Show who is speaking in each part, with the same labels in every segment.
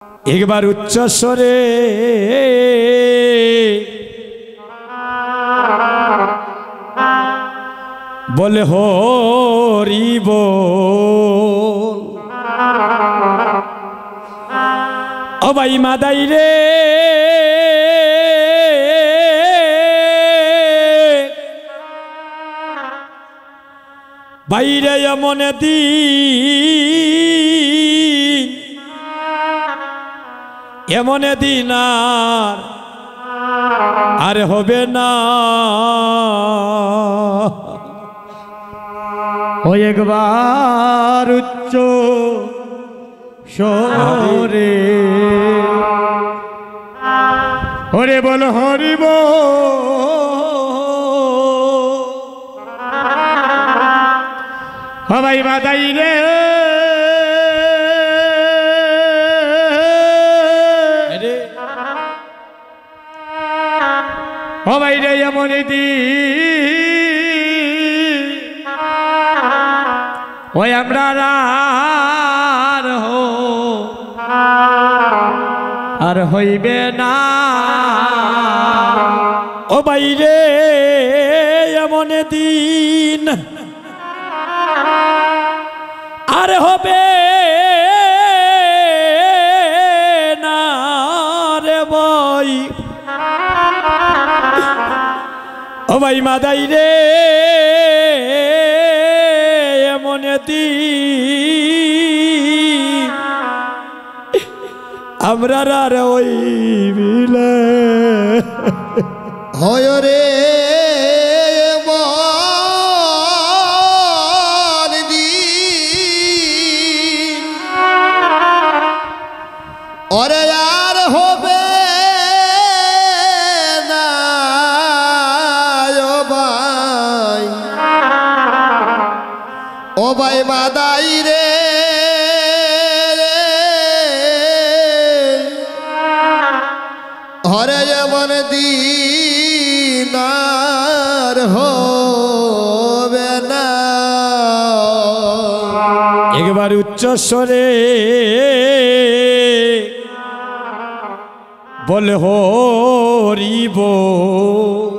Speaker 1: একবার উচ্চ স্বরে বলে হরি বল। ও ভাই মাদাই রে বাইরে এমন দিন এমন দিন আর হবে না। ও একবার উচ্চ স্বরে হরে বল হরি বল। ও ভাই মাদাই রে ও ভাই রে এমন দিন ওই আমরা আর হইবে না। ও ভাই রে এমন দিন আর হবে না রে ভাই। ও ভাই মাদাই রে এমন দিন আমরা আর ওই বিলে
Speaker 2: হয় রে ওরে আর হবে না ও ভাই মাদাই রে হরে এমন দিন আর হবে না।
Speaker 1: একবার উচ্চ স্বরে বলে হরি বল।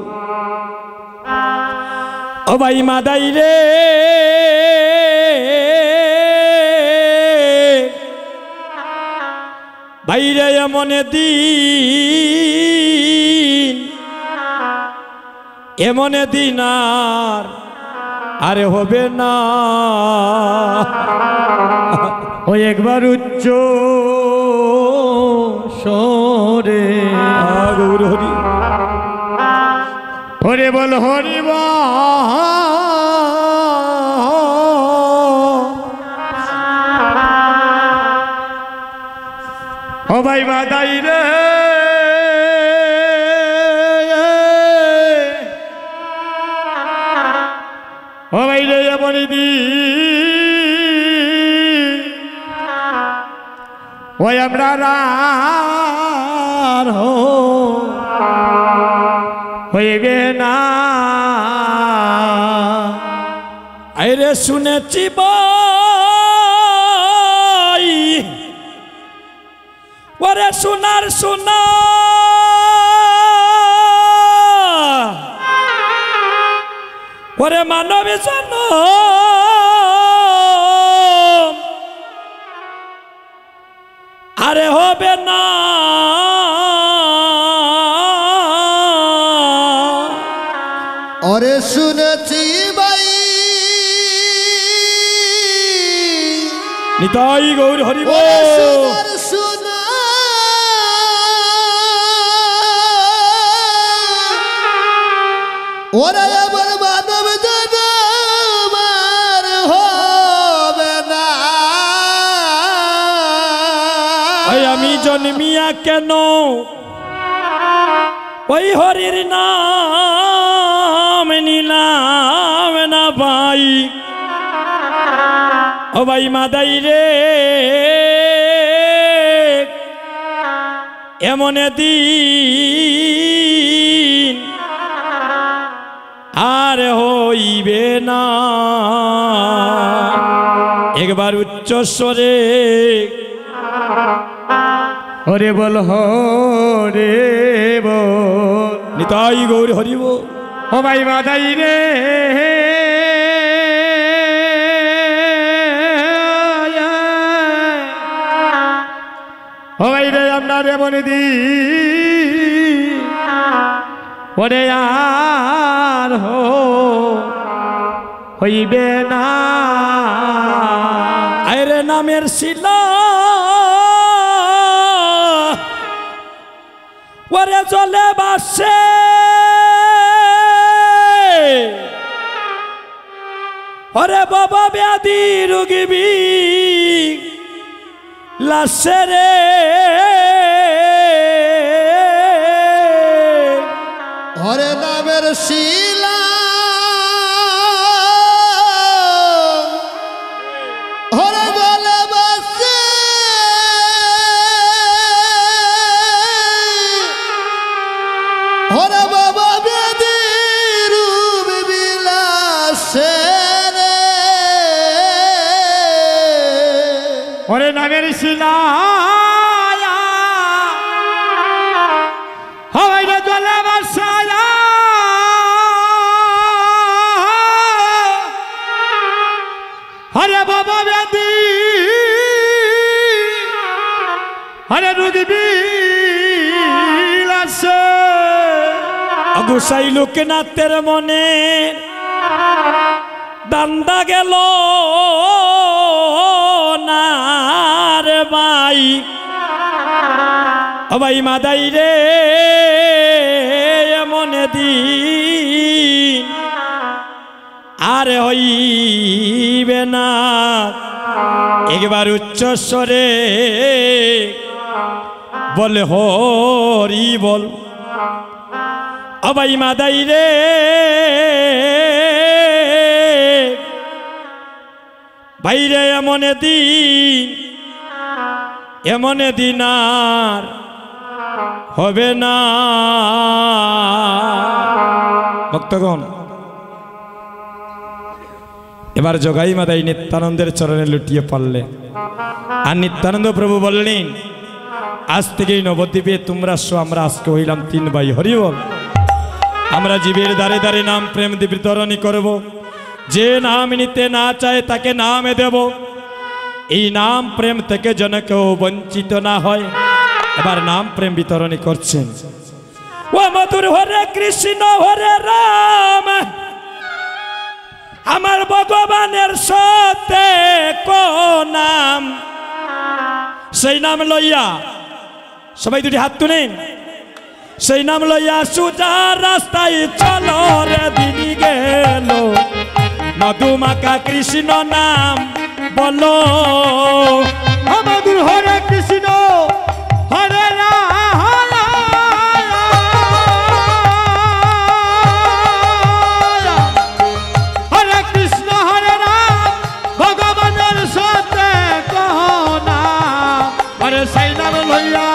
Speaker 1: ও ভাই মাদাই রে বাইরে এমন দিন এমন দিন আর হবে না। ও একবার উচ্চ স্বরে গৌর হরি হরে বল হরি বল। ও ভাই মাদাই রে ও ভাই রে এমন দিন ওই আমরা হইবে না। আরে শুনেছি ভাই ওরে সোনার সোনা ওরে মানব জন আরে হবে না।
Speaker 2: ওরে শুনেছি ভাই
Speaker 1: নিতাই গৌর হরি বল।
Speaker 2: ওরা আমার মানব জনমার হবে না।
Speaker 1: আমি জন্মিয়া কেন ওই হরির নাম নিলাম না ভাই। ও ভাই মাদাই রে এমন দিন আর হইবে না। একবার উচ্চ স্বরে
Speaker 3: হরে বল হরে বল
Speaker 1: নিতাই গৌর হরিব।
Speaker 3: ও ভাই মাদাই রে ও ভাই রে আমরা রে মনে দি ওরে আর হইবে না
Speaker 1: আরে নামের শিলা ওরে চলে বাসে ওরে বাবা ব্যাধি রুগিবি লাশে রে
Speaker 2: হরে নামের শিলা হরে গলে বাসে হরে বাবা বেদি রূপ বিলাসে রে
Speaker 3: ওরে নামের শিলা হইরে জলে বর্ষায়া হরে বাবা ব্যাধি হরে রুগী বিলাসে
Speaker 1: অগুসাই লোকনাথের মনে দান্দা গেল না রে ভাই ও ভাই মাদাই রে মনে দিন আর হইবে না একবার উচ্চস্বরে বলে হরি বল। ও ভাই মাদাই রে ভাইরে এমন দিন আর হবে না। ভক্তগণ এবার জগাই মাদাই নিত্যানন্দের চরণে লুটিয়ে পড়লে আর নিত্যানন্দ প্রভু বললেন আজ থেকেই নবদ্বীপে তোমরা আমরা আজকে হইলাম 3 ভাই হরি বল। আমরা জীবের দ্বারে দ্বারে নাম প্রেম বিতরণী করব। যে নাম নিতে না চায় তাকে নামে দেব। এই নাম প্রেম থেকে যেন কেউ বঞ্চিত না হয়। এবার নাম প্রেম বিতরণী করছেন। ও মধুর হরে কৃষ্ণ হরে রাম আমার ভগবানের সাথে নাম সেই নাম লইয়া সবাই দুটি হাত তুলেন। সেই নাম লইয়া সুজা রাস্তায় চলো রে দিদি গেল মধুমাকা কৃষ্ণ নাম বলো।
Speaker 3: মধুর হরে কৃষ্ণ হরে রাম হরে কৃষ্ণ হরে রাম ভগবানের সাথে কহনা হরে সেই নাম লইয়া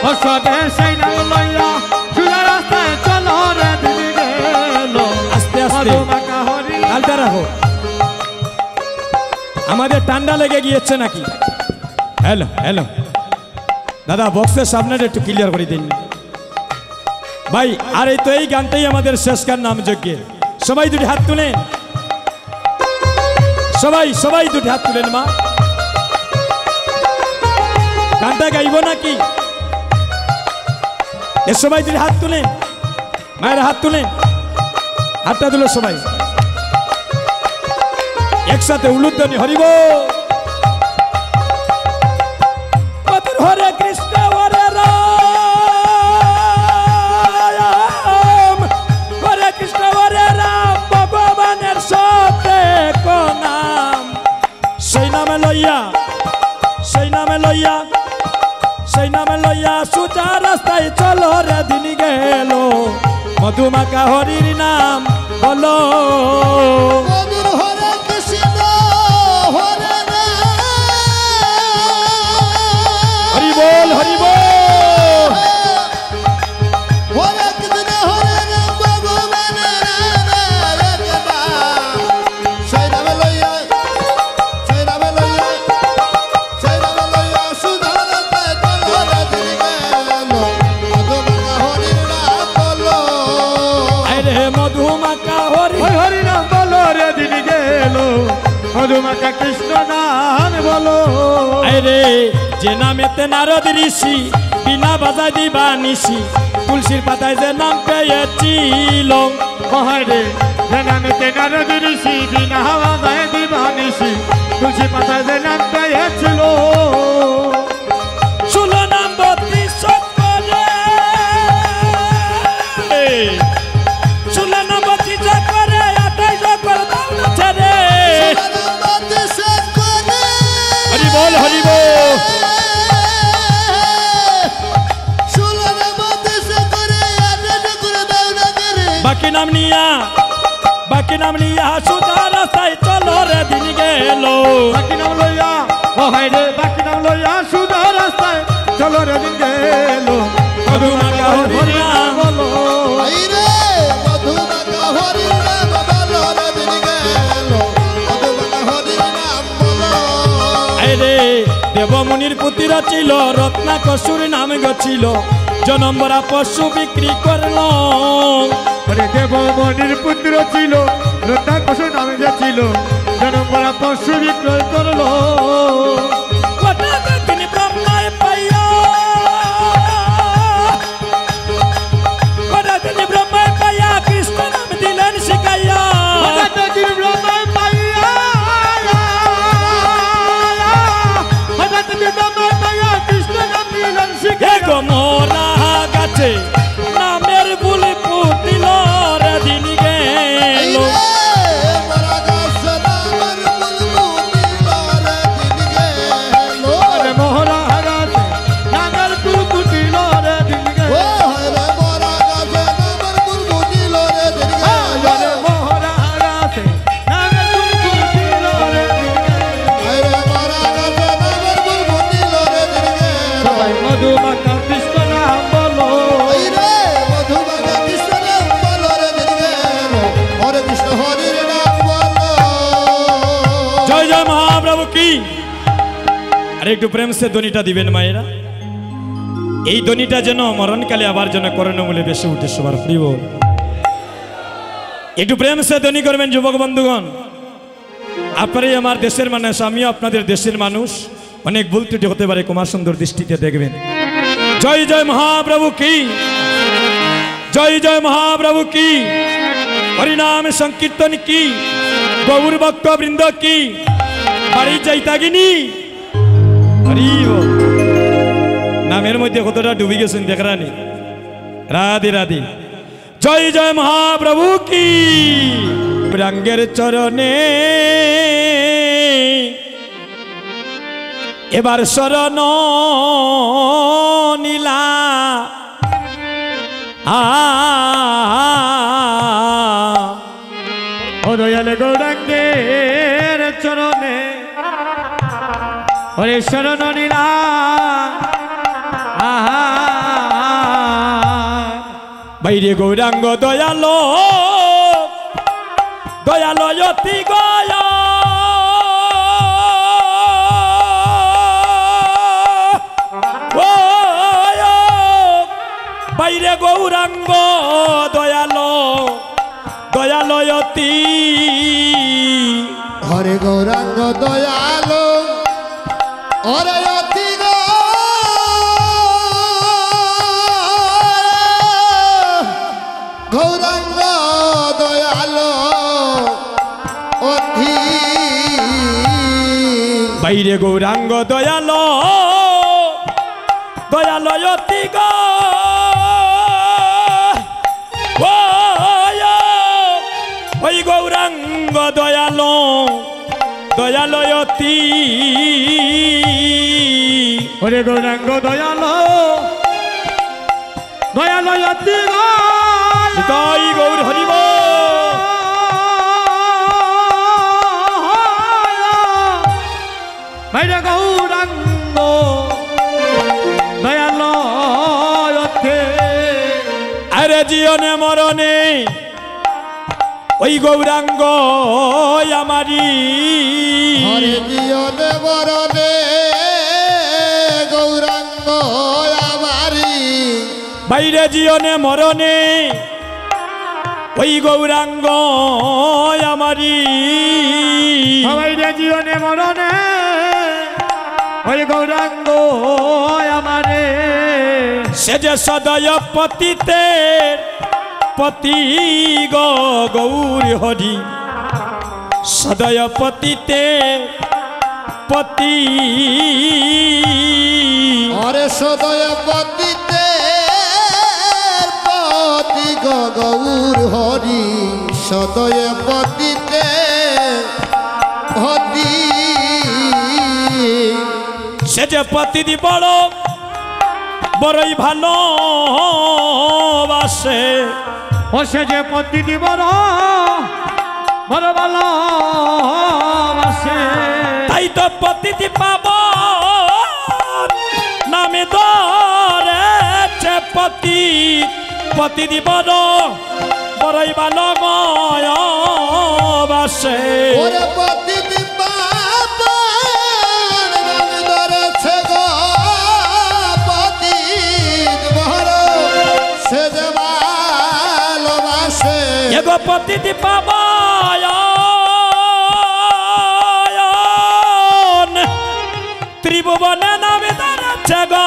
Speaker 3: বসবে সেই নাম লইয়া সুজা রাস্তায় চলো রে দিদি গেল।
Speaker 1: আস্তে আস্তে হালকা রাখো, আমাদের ঠান্ডা লেগে গিয়েছে নাকি? হ্যালো হ্যালো দাদা বক্সের সামনেটা একটু ক্লিয়ার করে দিন ভাই। আর এই তো এই গানটাই আমাদের শেষ গান নাম যজ্ঞে। সবাই দুটি হাত তুলেন, সবাই দুটি হাত তুলেন। মা গানটা গাইব নাকি? এ সবাই দুটি হাত তুলেন, মায়ের হাত তুলেন, হাতটা তুলো সবাই একসাথে উলুধ্বনি হরিব। হরে কৃষ্ণ হরে রাম হরে কৃষ্ণ হরে রাম ভগবানের সাথে নাম সেই নামে লইয়া সুজা রাস্তায় চলো রে দিন গেল মধুমাকা হরির নাম বলো।
Speaker 2: মধুর হরে কৃষ্ণ হরে রাম
Speaker 1: হরি বল হরি বল।
Speaker 2: হরে কৃষ্ণ হরে রাম ভগবানের নাম সেই নামে লইয়া
Speaker 3: মধুমাখা কৃষ্ণ নাম বলো।
Speaker 1: আরে যে নামেতে নারদ ঋষি বিনা বাজায় দিবা নিশি তুলসীর পাতায় যে নাম পেয়েছিল।
Speaker 3: হরে যে নামেতে নারদ ঋষি বিনা বাজায় দিবা নিশি তুলসী পাতায় যে নাম পেয়েছিল।
Speaker 1: ষোলো নাম 32 করে, ষোলো নাম 32 করে 28 করে দাও না ছেড়ে। হরি বল হরি বল। বাকি নাম নিয়া সুধা রাস্তায় চলো রে দিন গেল।
Speaker 3: বাকি নাম লইয়া ও হাইরে বাকি নাম লইয়া সুধা রাস্তায় চলো রে দিন গেল।
Speaker 1: মধুমাখা হরি নাম
Speaker 3: বলো।
Speaker 1: আরে দেবমুনির পুত্র ছিল রত্নাকসুর নাম গছিল জনম্বরা পশু বিক্রি করলো।
Speaker 3: হরে দেবমণির পুত্র ছিল রত্নাকসুর নামে যে ছিল জনমরা পশু বিক্রয় করলো।
Speaker 1: হঠাৎ তিনি ব্রহ্মায় পাইয়া, হঠাৎ তিনি ব্রহ্মায় পাইয়া কৃষ্ণ নাম দিলেন শিখাইয়া।
Speaker 3: হঠাৎ তিনি ব্রহ্মায় পাইয়া, হঠাৎ তিনি ব্রহ্মায় পাইয়া কৃষ্ণ নাম দিলেন
Speaker 1: হে
Speaker 3: শিখাইয়া।
Speaker 1: গো মোরা গাছে নামের বুলি পুতিল রে দিন গেল।
Speaker 3: হরে মোহরা হারাতে নামের ফুল ফুটিল রে দিন গেল। হরে মোহরা হারাতে নামের ফুল ফুটিল রে দিন গেল। সবাই মধুমাখা কৃষ্ণ নাম বলো।
Speaker 1: জয় জয় মহাপ্রভু কি। আর একটু প্রেম সে ধ্বনিটা দিবেন মায়েরা। এই ধ্বনিটা যেন মরণকালে আবার যেন করণমূলে বেশি উঠে সবার প্রিয়। একটু প্রেম সে ধ্বনি করবেন যুবক বন্ধুগণ। আপনারাই আমার দেশের মানুষ, আমিও আপনাদের দেশের মানুষ। অনেক ভুল ত্রুটি হতে পারে, কুমার সুন্দর দৃষ্টিতে দেখবেন। জয় জয় মহাপ্রভু কি, জয় জয় মহাপ্রভু কি, হরিনাম সংকীর্তন কি, গৌর ভক্ত বৃন্দ কি, বাড়ি চাইতাগিনী হরি বল। নামের মধ্যে কতটা ডুবি গেছেন দেখরানি। রাধে রাধে। জয় জয় মহাপ্রভু কি। রাঙ্গের চরণে এবার শরণ নীলা
Speaker 3: ও দয়াল গৌরাঙ্গের চরণে হরে শরণ নীলা।
Speaker 1: বাইরে গৌরাঙ্গ দয়ালো দয়ালো অতি গয় বাইরে গৌরাঙ্গ দয়ালো দয়ালো অতি।
Speaker 2: হরে গৌরাঙ্গ দয়ালো হরে অতি গৌরাঙ্গ দয়ালো অতি।
Speaker 1: বাইরে গৌরাঙ্গ দয়ালো দয়ালো অতি গো। ওই গৌরাঙ্গ দয়ালো দয়ালো অতি।
Speaker 3: হরে গৌরাঙ্গ দয়ালো দয়ালো অতি
Speaker 1: জয় গৌর হরিব।
Speaker 3: বাইরে গৌরাঙ্গ দয়ালো অতি।
Speaker 1: আরে জীবনে মরণে ওই গৌরাঙ্গ আমারি।
Speaker 2: হরে জীবনে মরণে গৌরাঙ্গ আমারি।
Speaker 1: বাইরে জীবনে মরণে ওই গৌরাঙ্গ আমারি।
Speaker 3: সবাই রে জীবনে মরণে ওই গৌরাঙ্গ আমারে
Speaker 1: সে যে সদয় পতিতে পতি গৌর হরি সদয় পতিতে পতি
Speaker 2: ওরে সদয় পতিতে পতি গৌর হরি সদয় পতিতে হরি
Speaker 1: সে যে পতিদি বড় বড়ই ভালোবাসে
Speaker 3: ও সে যে পতিটি বড় বড় ভালোবাসে
Speaker 1: তাই তো পতিদি পাব নামে ধরেছে পতি পতিদি বড় বড়ই ভালোবাসে
Speaker 2: ওরে পতিতি বাবা নাম ধরেছে গো পতি বড় সে যে ভালোবাসে
Speaker 1: এগো পতিদি পাব ত্রিভুবনে নামে ধরেছে গো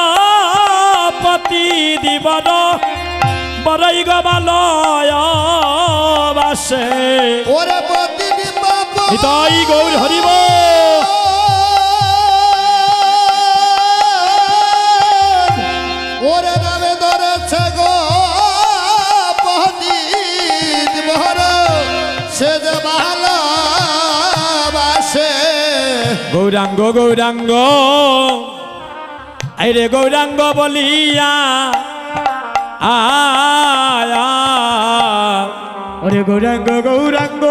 Speaker 1: পতি দিবন বড়ই গো ভালোবাসে
Speaker 2: ওরে পতিতি বাবা
Speaker 1: নিতাই গৌর হরিব
Speaker 2: ওরে নামে ধরেছে গো পতি বড় সে যে ভালোবাসে
Speaker 1: গৌরাঙ্গ গৌরাঙ্গ আইরে গৌরাঙ্গ বলিয়া আয়া
Speaker 3: ওরে গৌরাঙ্গ গৌরাঙ্গ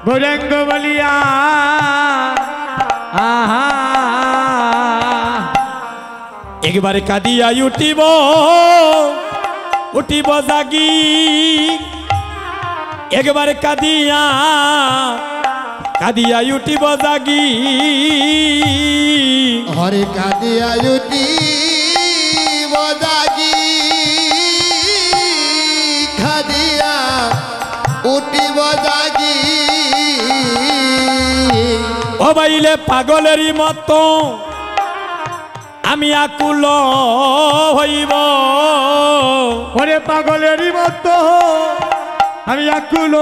Speaker 3: গৌরাঙ্গ বলিয়া আহা
Speaker 1: একবারে কাঁদিয়া উঠিব উঠিব জাগি একবারে কাঁদিয়া কাঁদিয়া উঠিব জাগি
Speaker 2: হরে কাঁদিয়া উঠি বজাগি খাদিয়া উঠি বজাগি
Speaker 1: ও বাইলে পাগলেরই মতো আমি আকুল হইব
Speaker 3: ওরে পাগলেরই মতো আমি আকুল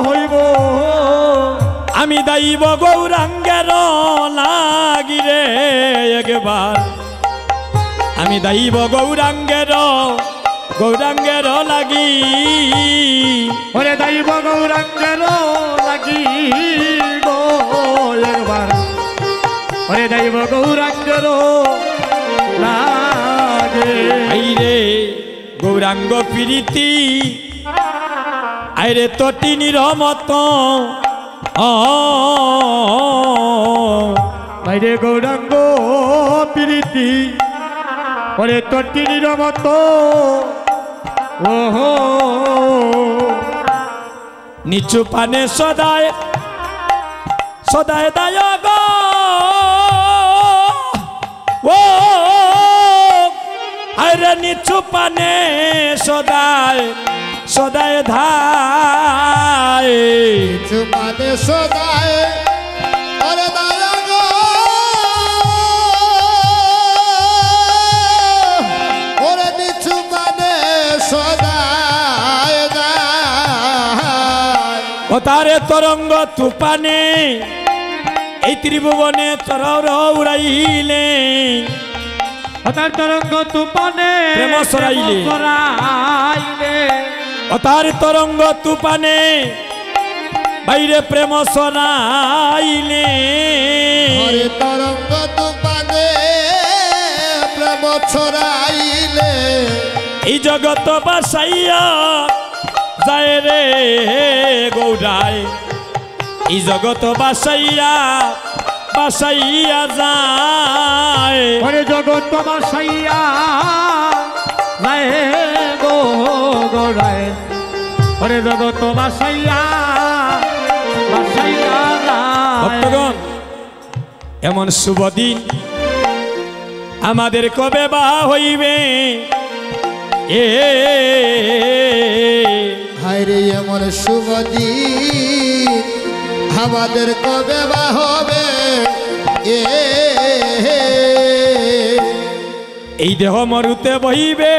Speaker 3: হইব
Speaker 1: আমি দাইব গৌরাঙ্গের লাগিরে একবার আমি দাইব গৌরাঙ্গের লাগি
Speaker 3: ওরে দৈব গৌরাঙ্গের লাগি গো একবার ওরে দৈব গৌরাঙ্গের লাগে
Speaker 1: আইরে গৌরাঙ্গ প্রীতি আইরে তটিনীর মতো
Speaker 3: বাইরে গৌরাঙ্গ প্রীতি ওরে তটিনীর মতো ওহো
Speaker 1: নিচু পানে সদায় সদায় দায় গো ও আরে নিচু পানে সদায় সদায় ধায়
Speaker 2: চুমানে সদায় ওরে দায়া গো ওরে নিচু মানে সদায় দায়
Speaker 1: ও তারে তরঙ্গ তুপানে এই ত্রিভুবনে চরর উড়াইলে
Speaker 3: তার তরঙ্গ তুপানে
Speaker 1: প্রেম সরাইলে।
Speaker 3: সরাইলে
Speaker 1: ও তার তরঙ্গ তুপানে বাইরে প্রেম সরাইলে
Speaker 2: হরে তরঙ্গ তুপানে প্রেম ছড়াইলে
Speaker 1: এই জগত বাসাইয়া যায় রে গৌরায় এই জগত বাসাইয়া বাসাইয়া যায়
Speaker 3: ওরে জগৎ তোমার সাইয়া রায় গো গোড়ায় ওরে জগৎ তোমার সাইয়া বাসাইয়া রায়
Speaker 1: ভক্তগণ এমন শুভ দিন আমাদের কবে বা হইবে এ
Speaker 2: হায়রে এমন শুভ দিন আমাদের কবে বা হবে
Speaker 1: এই দেহ মরুতে বহিবে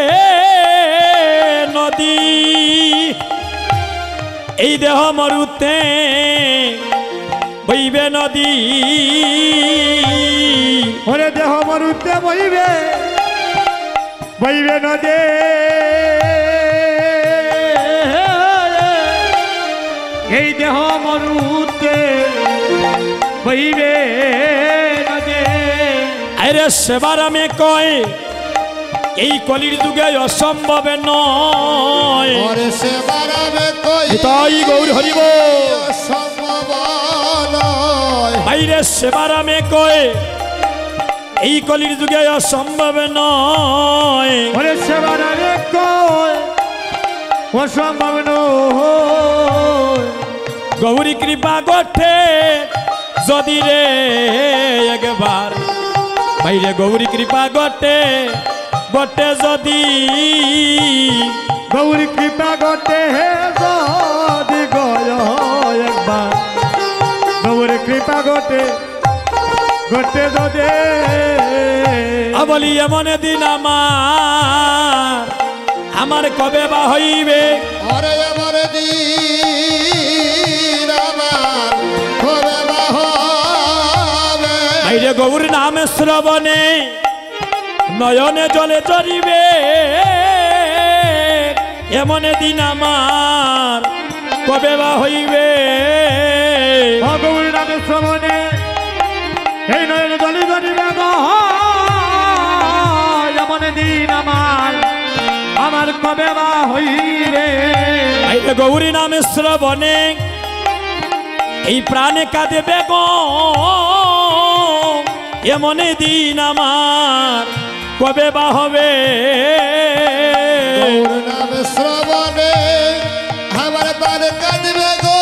Speaker 1: নদী, এই দেহ মরুতে বহিবে নদী।
Speaker 3: ওরে দেহ মরুতে বইবে বইবে নদী, এই দেহ মরুতে বইবে নদী।
Speaker 1: আরে সেবার আমি কয় এই কলির যুগে অসম্ভব নয়।
Speaker 2: ওরে সেবার আমি কই
Speaker 1: তাই গৌর হরিব
Speaker 2: অসম্ভব নয়।
Speaker 1: বাইরে সেবার আমি কয় এই কলির যুগে অসম্ভব নয়।
Speaker 3: ওরে সেবার আমি কই অসম্ভব নয়।
Speaker 1: গৌরী কৃপা গঠে যদি রে একবার, বাইরে গৌরী কৃপা গঠে গঠে যদি,
Speaker 3: গৌরী কৃপা গটে হে যদি গয় একবার, গৌরী কৃপা গটে গটে যদি।
Speaker 1: বলি এমন দিন আমার কবে বা হইবে।
Speaker 2: ওরে আমার দিন আমার কবে বা হবে।
Speaker 1: বাইরে গৌর নামে শ্রবণে নয়নে জলে চরিবে, এমন দিন আমার কবে বা হইবে।
Speaker 3: গৌরী নামে শ্রবণে এই নয়ন জলে জলিবে গো, এমন দিন আমার কবে বা হইবে।
Speaker 1: বাইরে গৌরী নামে শ্রবণে এই প্রাণে কাঁদেবে গো, এমন দিন আমার কবে বা হবে।
Speaker 2: গৌর নামে শ্রবণে আমার প্রাণ কাঁদবে গো,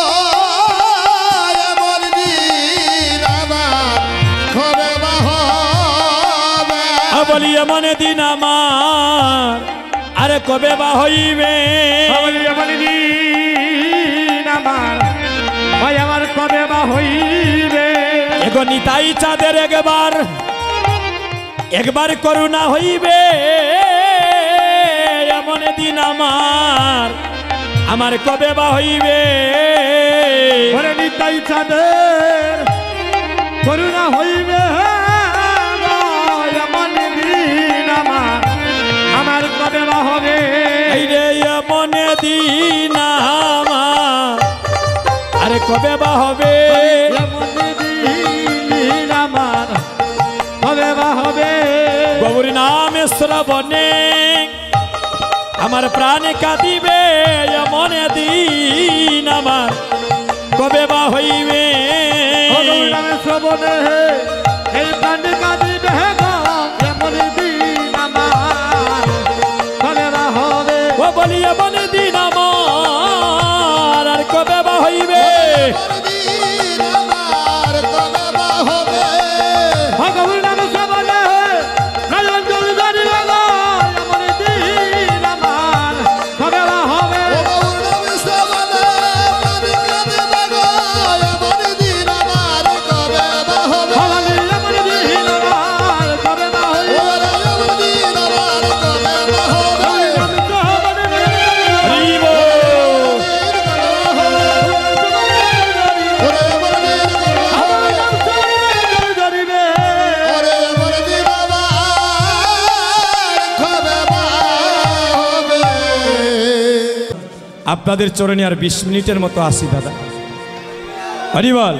Speaker 2: এমন দিন আমার কবে বা হবে।
Speaker 1: বলি এমন দিন আমার আরে কবে বা হইবে।
Speaker 3: এমন দিন আমার কবে বা হইবে।
Speaker 1: এগো নিতাই চাঁদের একবার করুণা হইবে, এমন দিন আমার কবে বা হইবে।
Speaker 3: ওরে নিতাই চাঁদের করুণা হইবে, এমন দিন আমার কবে বা হবে।
Speaker 1: এই রে এমন দিন আরে কবে বা হবে।
Speaker 3: এমন দিন আমার কবে বা হবে।
Speaker 1: গৌরী নামে শ্রবণে আমার প্রাণে কাঁদিবে, এমন দিন আমার কবে বা হইবে।
Speaker 3: গৌরী নামে শ্রবণে এই প্রাণে কাঁদিবে গো, এমন দিন আমার কবে বা হবে।
Speaker 1: ও বলি এমন দিন আমার আর কবে বা হইবে।
Speaker 2: আমার দিন আমার কবে বা হবে।
Speaker 3: গৌরী নামে শ্রবণে নয়ন জলে জলিবে গো, এমন দিন আমার কবে বা হবে।
Speaker 2: ও গৌর নামে শ্রবণে প্রাণ কাঁদবে গো, এমন দিন আমার কবে বা হবে।
Speaker 3: এমন দিন আমার কবে বা হবে।
Speaker 2: ওরে এমন দিন আমার কবে বা হবে।
Speaker 1: হরিব
Speaker 2: ওরে এমন দিন কবে হবে। ওরে এমন দিন আমার কবে বা হবে।
Speaker 1: আপনাদের চরণে আর 20 মিনিটের মতো আসি দাদা। হরিবল।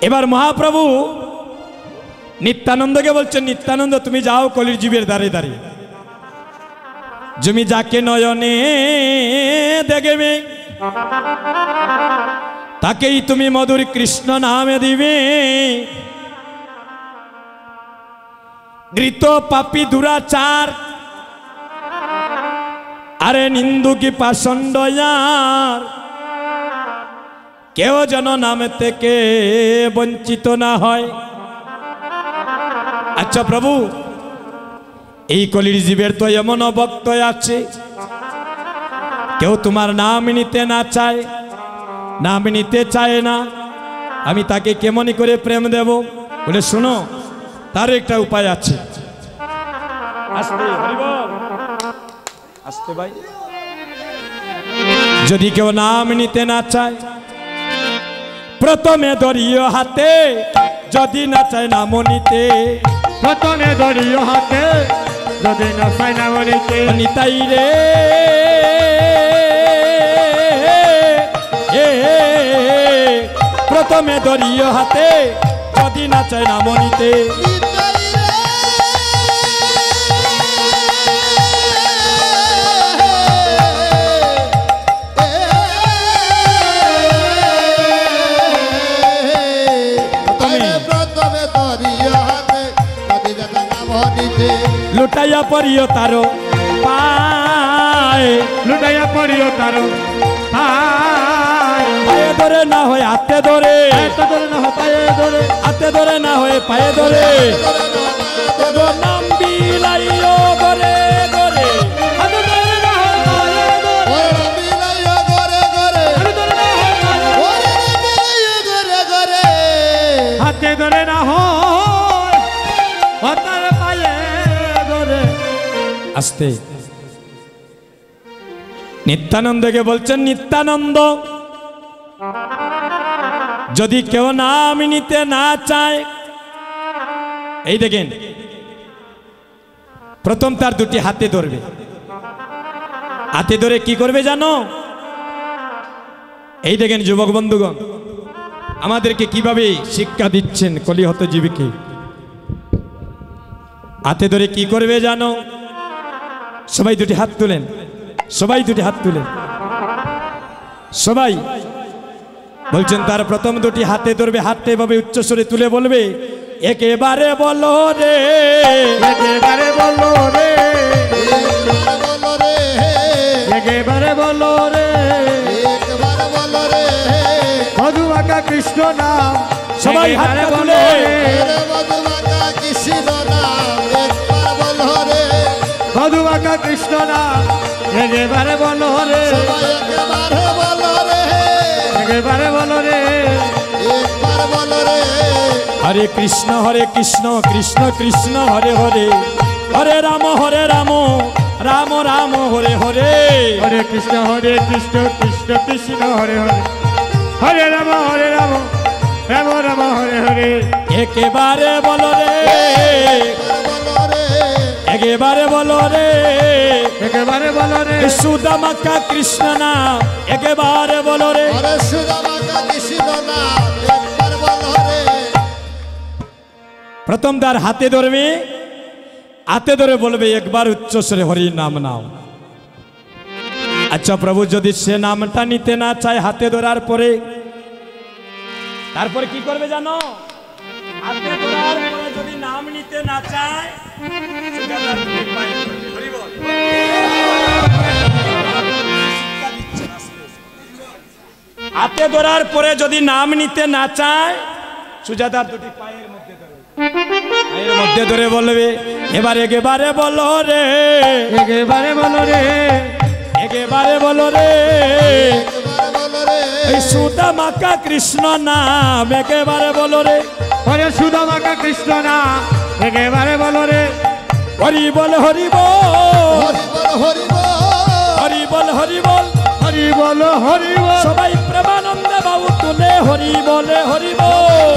Speaker 1: এবার মহাপ্রভু নিত্যানন্দকে বলছেন, নিত্যানন্দ তুমি যাও কলির জীবের দ্বারে দাঁড়িয়ে, তুমি যাকে নয়নে দেখবে তাকেই তুমি মধুর কৃষ্ণ নামে দিবে। ঘৃত পাপী দুরাচার আরে নিন্দুকি পাষণ্ড আর কেউ যেন নাম থেকে বঞ্চিত না হয়। আচ্ছা প্রভু, এই কলির জীবের তো এমন ভক্ত আছে কেউ তোমার নাম নিতে না চায়, নাম নিতে চায় না, আমি তাকে কেমন করে প্রেম দেব? বলে শোনো, তার একটা উপায় আছে। আস্তে হরি বল, আস্তে ভাই। যদি কেউ নাম নিতে না চায়, প্রথমে ধরিও হাতে, যদি না চায় নাম নিতে।
Speaker 3: প্রথমে ধরিও হাতে, যদি না চায় নাম নিতে।
Speaker 1: নিতাই রে প্রথমে ধরিও হাতে, যদি না চায় নাম নিতে। লুটাইয়া পড়িও তারো পায়,
Speaker 3: লুটাইয়া পড়িও তারো
Speaker 1: পায়ে ধরে না হয় হাতে ধরে,
Speaker 3: ধরে না হয় পায়ে ধরে,
Speaker 1: হাতে ধরে না হয় পায়ে ধরে। নাম বিলাইও গরে গরে,
Speaker 3: হাতে ধরে না হয় পায়ে ধরে, হাতে ধরে না হয় হাতে পায়ে ধরে।
Speaker 1: আস্তে নিত্যানন্দকে বলছেন, নিত্যানন্দ যদি কেউ নাম নিতে না চায়, এই দেখেন প্রথম তার দুটি হাতে ধরবে। হাতে ধরে কি করবে জানো? এই দেখেন যুবক বন্ধুগণ, আমাদেরকে কিভাবে শিক্ষা দিচ্ছেন কলিহত জীবীকে। হাতে ধরে কি করবে জানো? সবাই দুটি হাত তুলেন, সবাই দুটি হাত তুলেন, সবাই বলছেন। তার প্রথম দুটি হাতে ধরবে, হাতটা এভাবে উচ্চস্বরে তুলে বলবে, একেবারে বলো রে,
Speaker 3: একেবারে বলো রে, একেবারে বলো রে, মধু আঁকা কৃষ্ণ নাম।
Speaker 1: সবাই হাত তুলে
Speaker 3: মধু আঁকা কৃষ্ণ নাম, একেবারে বলো রে, একেবারে বলো রে।
Speaker 1: হরে কৃষ্ণ কৃষ্ণ কৃষ্ণ হরে হরে, হরে রাম রাম রাম হরে হরে।
Speaker 3: হরে কৃষ্ণ কৃষ্ণ কৃষ্ণ হরে হরে, হরে রাম রাম রাম হরে হরে।
Speaker 1: একেবারে বলো রে, একেবারে বলো রে,
Speaker 3: একেবারে বলো রে।
Speaker 1: সুদামাকা কৃষ্ণ নাম, একেবারে বলো রে। প্রথম তার হাতে ধরবে, হাতে ধরে বলবে একবার উচ্চস্বরে হরি নাম নাও। আচ্ছা প্রভু, যদি সে নামটা নিতে না চায় হাতে ধরার পরে, তারপরে কি করবে জানো? হাতে ধরার পরে যদি নাম নিতে না চায়, হাতে ধরার পরে যদি নাম নিতে না চায়, সুজাতার দুটি পায়ের মধ্যে ধরে, পায়ের মধ্যে ধরে বলবে, এবার একেবারে বলো রে,
Speaker 3: একেবারে বলো রে,
Speaker 1: একেবারে বলো রে। এই সুদামাকা কৃষ্ণ নাম, একেবারে বলো রে।
Speaker 3: হরে সুদামাকা কৃষ্ণ নাম, একেবারে বলো রে।
Speaker 1: হরি বল হরি বল, হরি বল হরি বল,
Speaker 3: হরি বল হরি বল।
Speaker 1: সবাই প্রেমানন্দ বাবু তুলে হরি বলে হরি বল।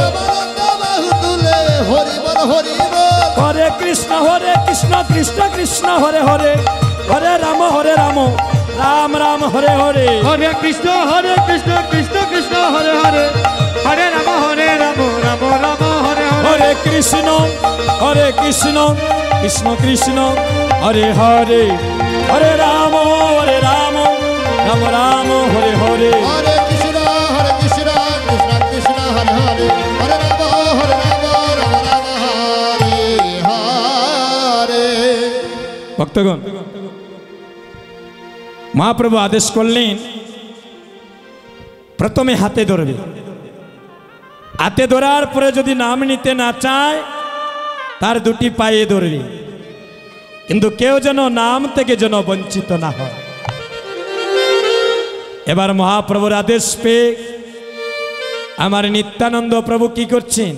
Speaker 1: হরে কৃষ্ণ কৃষ্ণ কৃষ্ণ হরে হরে, হরে রাম রাম রাম হরে হরে।
Speaker 3: হরে কৃষ্ণ কৃষ্ণ কৃষ্ণ হরে হরে, হরে রাম রাম রাম হরে হরে।
Speaker 1: হরে কৃষ্ণ কৃষ্ণ কৃষ্ণ হরে হরে, হরে রাম রাম রাম হরে হরে।
Speaker 2: কৃষ্ণ কৃষ্ণ হরে হরে, হরে রাম রাম হরে হরে।
Speaker 1: ভক্তগণ, মহাপ্রভু আদেশ করলেন প্রথমে হাতে ধরবে, হাতে ধরার পরে যদি নাম নিতে না চায়, তার দুটি পায়ে ধরবে। কিন্তু কেউ যেন নাম থেকে যেন বঞ্চিত না হয়। এবার মহাপ্রভুর আদেশ পেয়ে আমার নিত্যানন্দ প্রভু কি করছেন,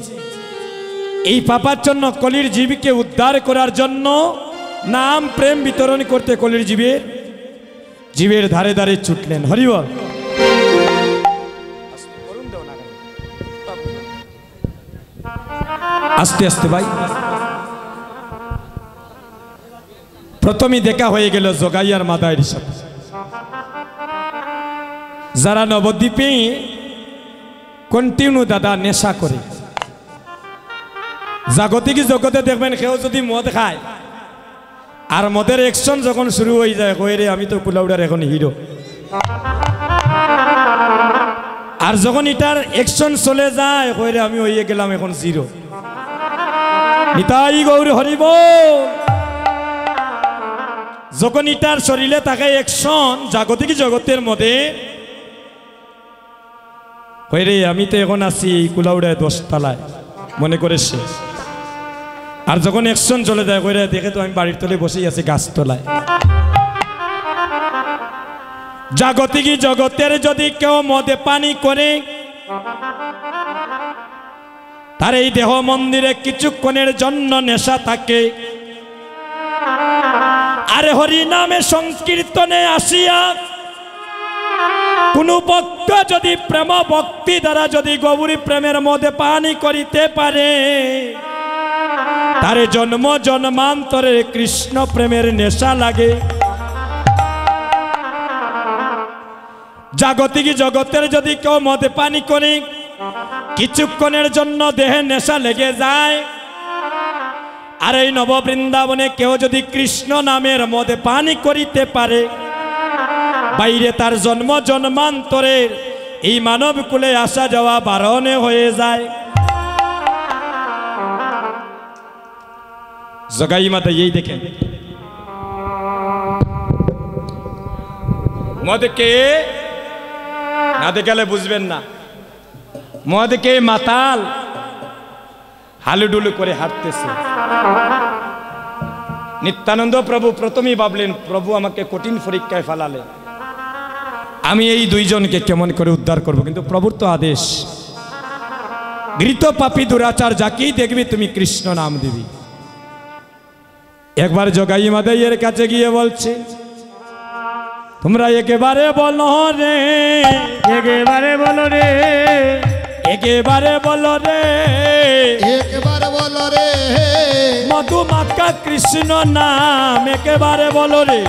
Speaker 1: এই পাপার জন্য কলির জীবকে উদ্ধার করার জন্য নাম প্রেম বিতরণ করতে কলির জীবের ধারে ধারে ছুটলেন। হরিবল। আস্তে আস্তে ভাই। প্রথমেই দেখা হয়ে গেল জগাইয়ার মাদায়ের সাথে, যারা নবদ্বীপে কন্টিনিউ দাদা নেশা করে। জাগতিক জগতে দেখবেন কেউ যদি মদ খায় আর মদের অ্যাকশন যখন শুরু হয়ে যায়, কই রে আমি তো কুলাউড়ার এখন হিরো। আর যখন এটার অ্যাকশন চলে যায়, কই রে আমি হয়ে গেলাম এখন জিরো। নিতাই গৌর হরিবল। যখন এটার শরীরে থাকে অ্যাকশন জাগতিক জগতের মধ্যে, কই রে আমি তো এখন আছি এই কুলাউড়ায় 10 তলায় মনে করে সে। আর যখন অ্যাকশন চলে যায়, কই রে দেখে তো আমি বাড়ির তলে বসেই আছি গাছতলায়। জাগতিক জগতের যদি কেউ মদে পানি করে, তার এই দেহ মন্দিরে কিছুক্ষণের জন্য নেশা থাকে। আরে হরি নামে সংকীর্তনে আসিয়া কোন ভক্ত যদি প্রেম ভক্তি দ্বারা যদি গৌরী প্রেমের মধ্যে পানি করিতে পারে, তারে জন্ম জন্মান্তরে কৃষ্ণ প্রেমের নেশা লাগে। জাগতিক জগতের যদি কেউ মদে পানি করে, কিছুক্ষণের জন্য দেহে নেশা লেগে যায়। আর এই নববৃন্দাবনে কেউ যদি কৃষ্ণ নামের মদে পানি করিতে পারে, বাইরে তার জন্ম জন্মান্তরের এই মানব কুলে আসা যাওয়া বারণে হয়ে যায়। জগাই মাতা এই দেখেন, মদকে না দেখালে বুঝবেন না। মদকে মাতাল হালুডুলু করে হাঁটতেছে। নিত্যানন্দ প্রভু প্রথমেই ভাবলেন, প্রভু আমাকে কঠিন পরীক্ষায় ফেলালে, আমি এই দুইজনকে কেমন করে উদ্ধার করব। কিন্তু প্রভুর তো আদেশ, ঘৃত পাপী দুরাচার যাকেই দেখবি তুমি কৃষ্ণ নাম দিবি। একবার জগাই মাদাইয়ের কাছে গিয়ে বলছে, তোমরা একেবারে বলো রে,
Speaker 3: একেবারে বলো রে,
Speaker 1: একেবারে বলো রে,
Speaker 2: একবার বলো রে,
Speaker 1: মধুমাখা কৃষ্ণ নাম একেবারে বলো রে।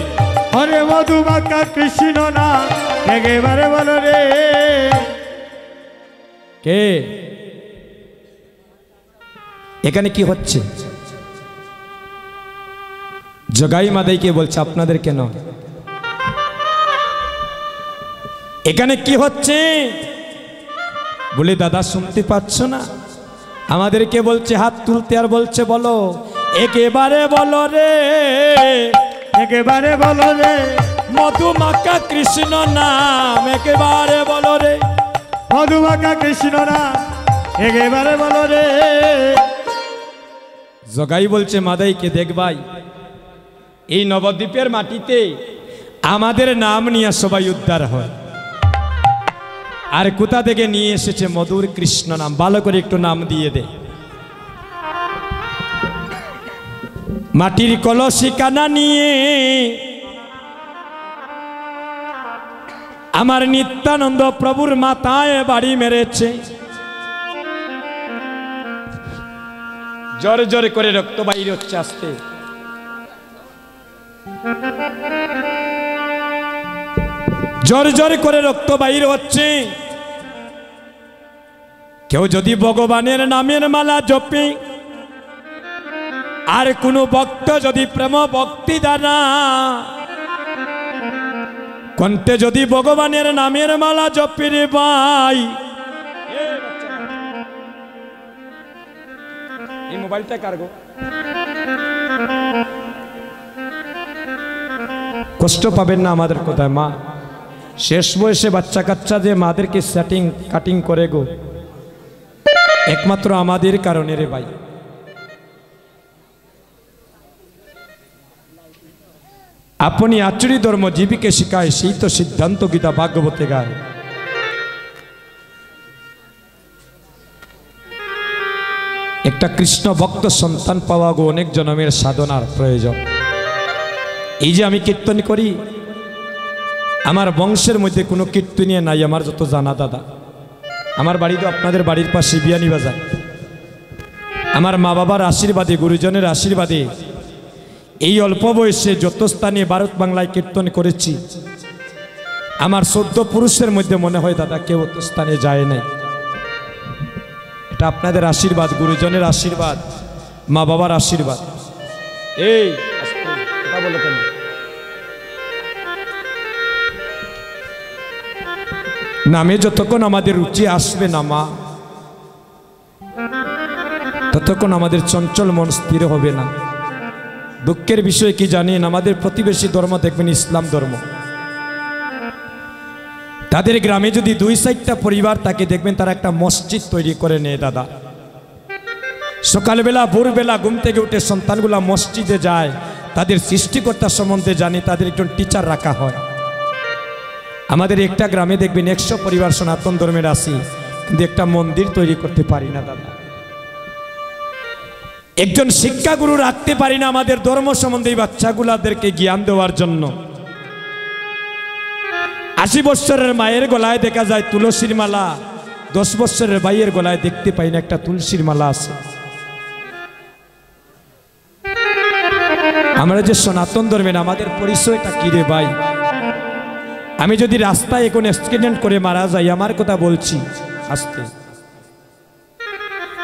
Speaker 3: হরে মধুমাখা কৃষ্ণ নাম একেবারে বলো রে।
Speaker 1: কে এখানে কি হচ্ছে? জগাই মাদাইকে বলছে, আপনাদের কেন এখানে কি হচ্ছে? বলে দাদা শুনতে পাচ্ছ না? আমাদেরকে বলছে হাত তুলতে, আর বলছে বলো একেবারে বলো রে,
Speaker 3: একেবারে বলো রে,
Speaker 1: মধুমাখা কৃষ্ণ নাম একেবারে বলো রে।
Speaker 3: মধুমাখা কৃষ্ণ নাম একেবারে বলো রে।
Speaker 1: জগাই বলছে মাদাইকে, দেখবাই এই নবদ্বীপের মাটিতে আমাদের নাম নিয়ে সবাই উদ্ধার হয়। আর কোথা থেকে নিয়ে এসেছে মধুর কৃষ্ণ নাম, ভালো করে একটু নাম দিয়ে দে। মাটির কলসি কানা নিয়ে আমার নিত্যানন্দ প্রভুর মাথায় বাড়ি মেরেছে। জোরে জোরে করে রক্ত বাইর হচ্ছে আসতে। জোর জোর করে রক্ত বাইর হচ্ছে। কেউ যদি ভগবানের নামের মালা জপে, আর কোন ভক্ত যদি প্রেম ভক্তি দ্বারা কণ্ঠে যদি ভগবানের নামের মালা জপে রে ভাই, এই মোবাইলটা কার গো? কষ্ট পাবেন না আমাদের কোথায় মা, শেষ বয়সে বাচ্চা কাচ্চা যে মাদেরকে সেটিং কাটিং করে গো, একমাত্র আমাদের কারণে রে ভাই। আপনি আচুরি ধর্ম জীবিকে শিখায়, সেই তো সিদ্ধান্ত গীতা ভাগবতে গায়। একটা কৃষ্ণ ভক্ত সন্তান পাওয়া গো অনেক জন্মের সাধনার প্রয়োজন। এই যে আমি কীর্তন করি, আমার বংশের মধ্যে কোনো কীর্তনীয় নাই আমার যত জানা দাদা। আমার বাড়ি তো আপনাদের বাড়ির পাশে বিয়ানীবাজার। আমার মা বাবার আশীর্বাদে, গুরুজনের আশীর্বাদে এই অল্প বয়সে যত স্থানে ভারত বাংলায় কীর্তন করেছি, আমার 14 পুরুষের মধ্যে মনে হয় দাদা কেউ অত স্থানে যায় নাই। এটা আপনাদের আশীর্বাদ, গুরুজনের আশীর্বাদ, মা বাবার আশীর্বাদ। এই কথা বলো কেন? নামে যতক্ষণ আমাদের রুচি আসবে না মা, ততক্ষণ আমাদের চঞ্চল মন স্থির হবে না। দুঃখের বিষয় কি জানেন, আমাদের প্রতিবেশী ধর্ম দেখবেন ইসলাম ধর্ম, তাদের গ্রামে যদি 2-4টা পরিবার থাকে দেখবেন তারা একটা মসজিদ তৈরি করে নেয় দাদা। সকালবেলা ভোরবেলা ঘুম থেকে উঠে সন্তানগুলা মসজিদে যায়, তাদের সৃষ্টিকর্তা সম্বন্ধে জানে, তাদের একজন টিচার রাখা হয়। আমাদের একটা গ্রামে দেখবেন 100 পরিবার সনাতন ধর্মের আছি, কিন্তু একটা মন্দির তৈরি করতে পারি না দাদা। একজন শিক্ষাগুরু রাখতে পারি না আমাদের ধর্ম সম্বন্ধে বাচ্চাগুলাদেরকে জ্ঞান দেওয়ার জন্য। 80 বছরের মায়ের গলায় দেখা যায় তুলসীর মালা, 10 বছরের ভাইয়ের গলায় দেখতে পাই না একটা তুলসীর মালা আছে। আমরা যে সনাতন ধর্মের, আমাদের পরিচয়টা কি রে ভাই? আমি যদি রাস্তায় এখন অ্যাক্সিডেন্ট করে মারা যাই, আমার কথা বলছি আস্তে,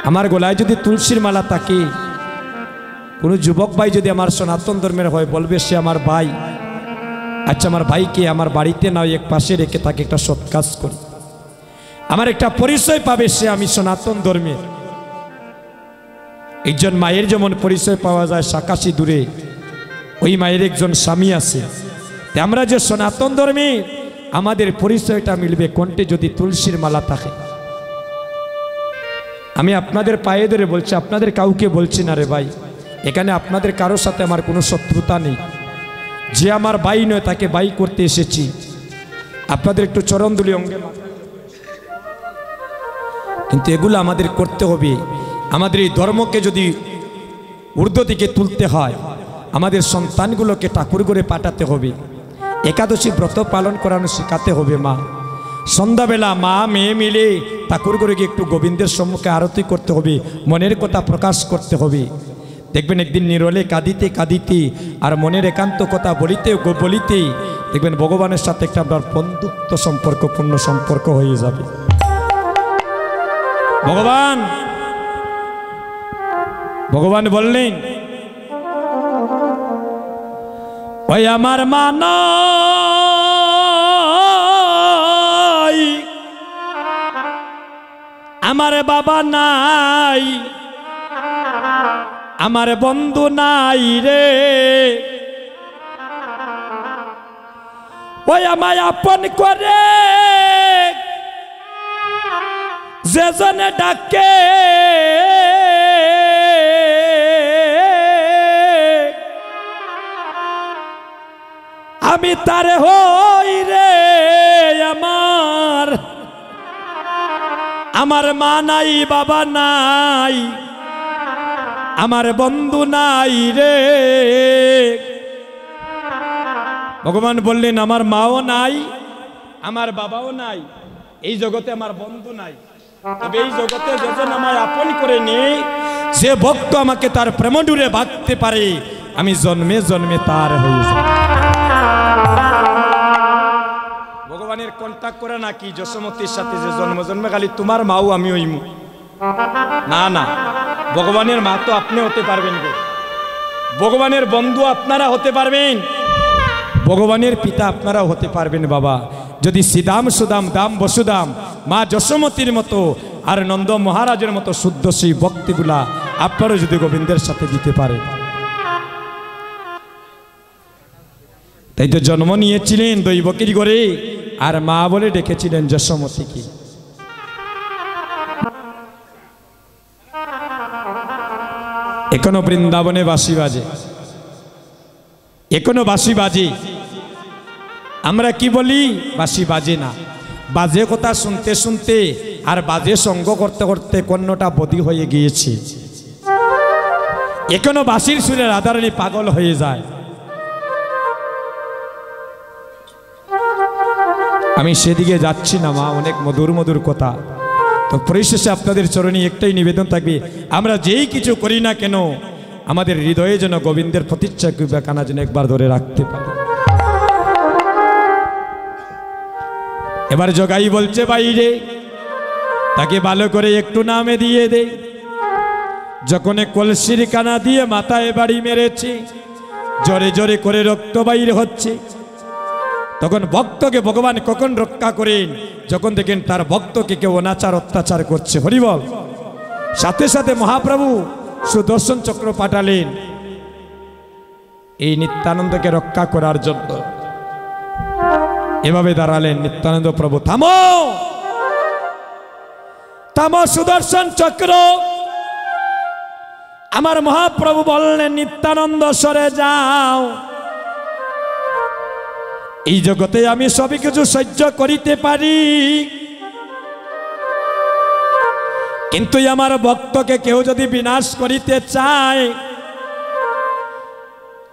Speaker 1: আমার গলায় যদি তুলসীর মালা থাকে, কোনো যুবক ভাই যদি আমার সনাতন ধর্মের হয় বলবে সে আমার ভাই। আচ্ছা, আমার ভাইকে আমার বাড়িতে নয় এক পাশে রেখে তাকে একটা সৎ কাজ করি, আমার একটা পরিচয় পাবে সে আমি সনাতন ধর্মের। একজন মায়ের যেমন পরিচয় পাওয়া যায় সাকাশি দূরে, ওই মায়ের একজন স্বামী আছে। আমরা যে সনাতন ধর্মে, আমাদের পরিচয়টা মিলবে কণ্ঠে যদি তুলসীর মালা থাকে। আমি আপনাদের পায়ে ধরে বলছি, আপনাদের কাউকে বলছি না রে ভাই, এখানে আপনাদের কারোর সাথে আমার কোনো শত্রুতা নেই। যে আমার ভাই নয় তাকে ভাই করতে এসেছি। আপনাদের একটু চরণধুলি অঙ্গে, কিন্তু এগুলো আমাদের করতে হবে। আমাদের এই ধর্মকে যদি ঊর্ধ্ব দিকে তুলতে হয়, আমাদের সন্তানগুলোকে ঠাকুর করে পাঠাতে হবে, একাদশী ব্রত পালন করানো শেখাতে হবে। মা সন্ধ্যাবেলা মা মেয়ে মিলে ঠাকুর করে গিয়ে একটু গোবিন্দের সম্মুখে আরতি করতে হবে, মনের কথা প্রকাশ করতে হবে। দেখবেন একদিন নিরলে কাঁদিতে কাঁদিতে আর মনের একান্ত কথা বলিতে বলিতে দেখবেন ভগবানের সাথে একটা আপনার বন্ধুত্ব সম্পর্ক, পূর্ণ সম্পর্ক হয়ে যাবে। ভগবান বললেন, ওই আমার মা নাই, আমার বাবা নাই, আমার বন্ধু নাই রে, ওই আমায় আপন করে যে জনে ডাকে, আমি তারে হই রে আমার মা নাই, বাবা নাই, আমার বন্ধু নাই রে। ভগবান বললেন, আমার মাও নাই, আমার বাবাও নাই, এই জগতে আমার বন্ধু নাই, তবে এই জগতে যখন আমায় আপন করে নিয়ে যে ভক্ত আমাকে তার প্রেমডুরে বাঁধতে পারে, আমি জন্মে জন্মে তার হয়ে যাই। ভগবানের কন্ট্যাক্ট করে নাকি যশোমতীর সাথে যে জন্ম জন্মে খালি তোমার মাও আমি হইমু, না না, ভগবানের মা তো আপনি হতে পারবেন গো, ভগবানের বন্ধু আপনারা হতে পারবেন, ভগবানের পিতা আপনারাও হতে পারবেন বাবা। যদি শ্রীদাম সুদাম দাম বসুদাম মা যশোমতীর মতো আর নন্দ মহারাজের মতো শুদ্ধ সেই ভক্তিগুলা আপনারাও যদি গোবিন্দের সাথে দিতে পারেন, তাই তো জন্ম নিয়েছিলেন দৈবকীর ঘরে, আর মা বলে ডেকেছিলেন যশোমতীকে। এখনো বৃন্দাবনে বাঁশি বাজে, এখনো বাঁশি বাজে। আমরা কি বলি? বাঁশি বাজে না। বাজে কথা শুনতে শুনতে আর বাজে সঙ্গ করতে করতে কর্ণটা বদি হয়ে গিয়েছে। এখনো বাঁশির সুরে রাধারানী পাগল হয়ে যায়। আমি সেদিকে যাচ্ছি না মা, অনেক মধুর মধুর কথা। তো পরিশেষে আপনাদের চরণে একটাই নিবেদন থাকবে, আমরা যেই কিছু করি না কেন আমাদের হৃদয়ে যেন গোবিন্দের প্রতিচ্ছা কানা যেন একবার ধরে রাখতে পারি। এবার জগাই বলছে বাইরে, তাকে ভালো করে একটু নামে দিয়ে দে। যখন কলসির কানা দিয়ে মাথায় বাড়ি মেরেছে, জোরে জোরে করে রক্ত বাইর হচ্ছে, তখন ভক্তকে ভগবান কখন রক্ষা করেন? যখন দেখেন তার ভক্তকে কেউ অনাচার অত্যাচার করছে। হরিবল। সাথে সাথে মহাপ্রভু সুদর্শন চক্র পাঠালেন এই নিত্যানন্দকে রক্ষা করার জন্য। এভাবে দাঁড়ালেন নিত্যানন্দ প্রভু, থামো থামো সুদর্শন চক্র। আমার মহাপ্রভু বললেন, নিত্যানন্দ সরে যাও। এই জগতে আমি সবই কিছু সহ্য করিতে পারি, কিন্তু আমার ভক্তকে কেউ যদি বিনাশ করিতে চায়,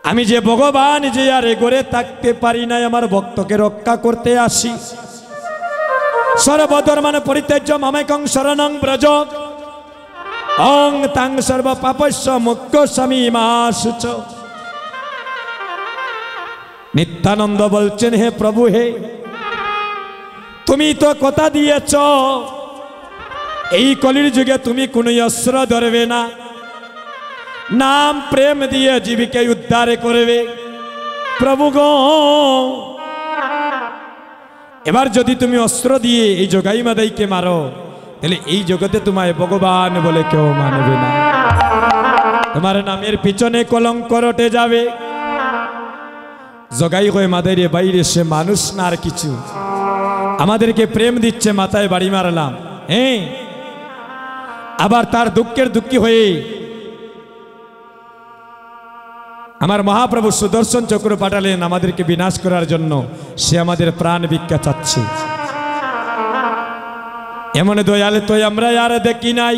Speaker 1: আমি যে ভগবান যে আর এগোরে থাকতে পারি না, আমার ভক্তকে রক্ষা করতে আসি। সর্বধর্মান পরিত্যাজ্য মামেকং শরণং ব্রজ, অং তাং সর্ব পাপস্য মুক্ত স্বামী মাসুচ। নিত্যানন্দ বলছেন, হে প্রভু, হে তুমি তো কথা দিয়েছ এই কলির যুগে তুমি কোন অস্ত্র ধরবে না, নাম প্রেম দিয়ে জীবিকা উদ্ধার করবে। প্রভু গো, এবার যদি তুমি অস্ত্র দিয়ে এই জগাই মাদাইকে মারো, তাহলে এই জগতে তোমায় ভগবান বলে কেউ মানবে না, তোমার নামের পিছনে কলঙ্ক রটে যাবে। জগাই হয়ে মাদাইরে বাইরে সে মানুষ না আর কিছু, আমাদেরকে প্রেম দিচ্ছে, মাথায় বাড়ি মারলাম, হ্যাঁ। আবার তার দুঃখের দুঃখী হয়ে আমার মহাপ্রভু সুদর্শন চক্র পাঠালেন আমাদেরকে বিনাশ করার জন্য। সে আমাদের প্রাণ ভিক্ষা চাচ্ছে। এমন দয়ালে তো আমরা আর দেখি নাই।